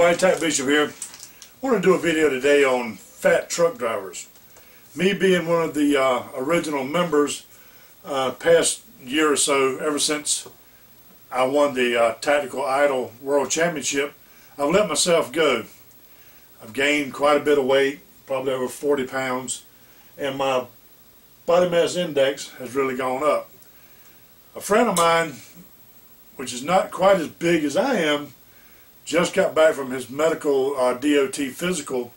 everybody, Tack Bishop here. I want to do a video today on fat truck drivers. Me being one of the original members past year or so, ever since I won the Tactical Idol World Championship, I've let myself go. I've gained quite a bit of weight, probably over 40 pounds, and my body mass index has really gone up. A friend of mine, which is not quite as big as I am, just got back from his medical DOT physical,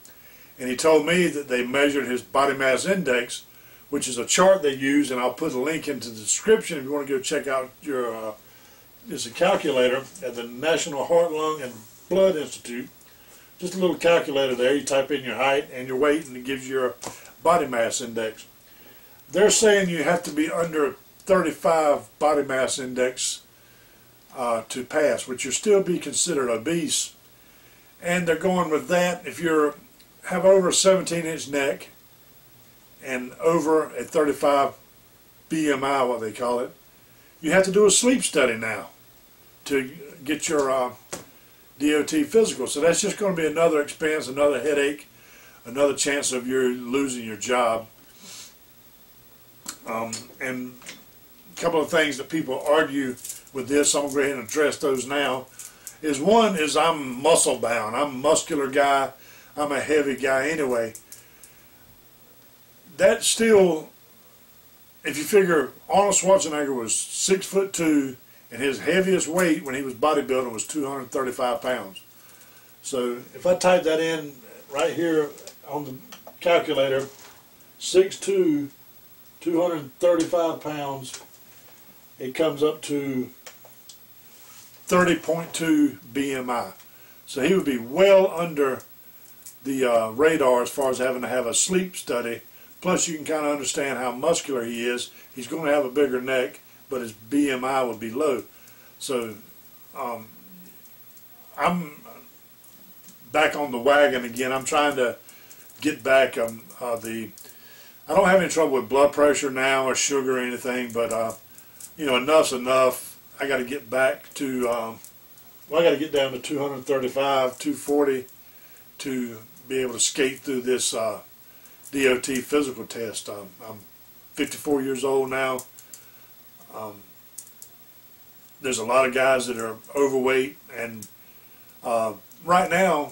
and he told me that they measured his body mass index, which is a chart they use, and I'll put a link into the description if you want to go check out your it's a calculator at the National Heart, Lung, and Blood Institute. Just a little calculator there. You type in your height and your weight, and it gives you your body mass index. They're saying you have to be under 35 body mass index to pass, which you'll still be considered obese. And they're going with that if you have over a 17-inch neck and over a 35 BMI, what they call it. You have to do a sleep study now to get your DOT physical. So that's just going to be another expense, another headache, another chance of you losing your job. And a couple of things that people argue with this, I'm going to go ahead and address those now, is one is I'm muscle bound. I'm a muscular guy. I'm a heavy guy anyway. That still, if you figure Arnold Schwarzenegger was 6'2", and his heaviest weight when he was bodybuilding was 235 pounds. So if I type that in right here on the calculator, 6'2", 235 pounds, it comes up to 30.2 BMI. So he would be well under the radar as far as having to have a sleep study. Plus you can kind of understand how muscular he is. He's going to have a bigger neck, but his BMI would be low. So I'm back on the wagon again. I'm trying to get back I don't have any trouble with blood pressure now or sugar or anything, but you know, enough's enough. I got to get back to well, I got to get down to 235, 240 to be able to skate through this DOT physical test. I'm 54 years old now. There's a lot of guys that are overweight, and right now,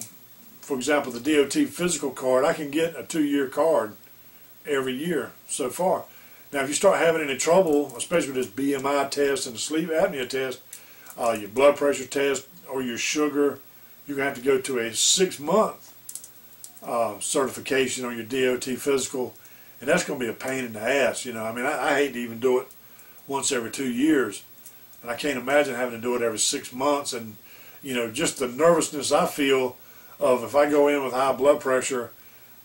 for example, the DOT physical card, I can get a 2-year card every year so far. Now, if you start having any trouble, especially with this BMI test and the sleep apnea test, your blood pressure test, or your sugar, you're going to have to go to a 6-month certification on your DOT physical, and that's going to be a pain in the ass. You know, I mean, I hate to even do it once every 2 years, and I can't imagine having to do it every 6 months. And you know, just the nervousness I feel of if I go in with high blood pressure,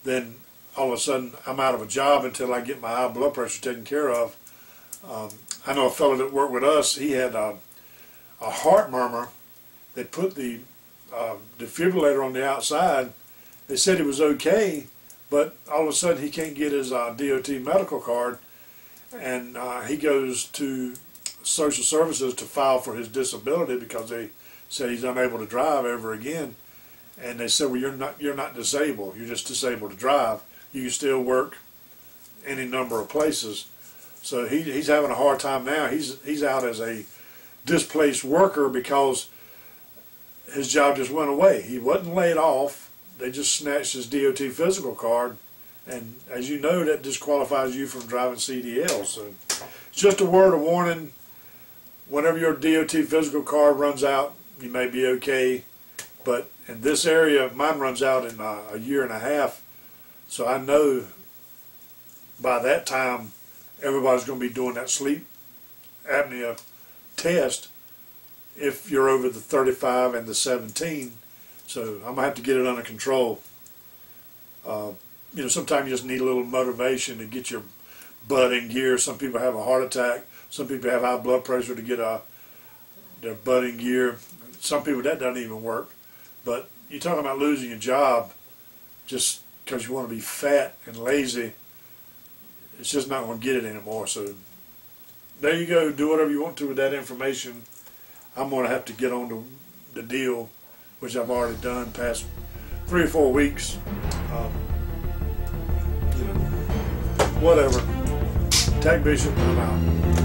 then all of a sudden I'm out of a job until I get my high blood pressure taken care of. I know a fellow that worked with us, he had a heart murmur. They put the defibrillator on the outside. They said it was okay, but all of a sudden he can't get his DOT medical card, and he goes to social services to file for his disability because they said he's unable to drive ever again. And they said, well, you're not disabled, you're just disabled to drive. You can still work any number of places. So he's having a hard time now. He's out as a displaced worker because his job just went away. He wasn't laid off. They just snatched his DOT physical card, and as you know, that disqualifies you from driving CDL. So it's just a word of warning. Whenever your DOT physical card runs out, you may be okay, but in this area, mine runs out in a year and a half. So I know by that time everybody's going to be doing that sleep apnea test if you're over the 35 and the 17. So I'm going to have to get it under control. You know, sometimes you just need a little motivation to get your butt in gear. Some people have a heart attack. Some people have high blood pressure to get their butt in gear. Some people that doesn't even work. But you're talking about losing your job just because you want to be fat and lazy. It's just not going to get it anymore. So there you go. Do whatever you want to with that information. I'm going to have to get on the deal which I've already done past 3 or 4 weeks. You know, whatever. Tag Bishop, I'm out.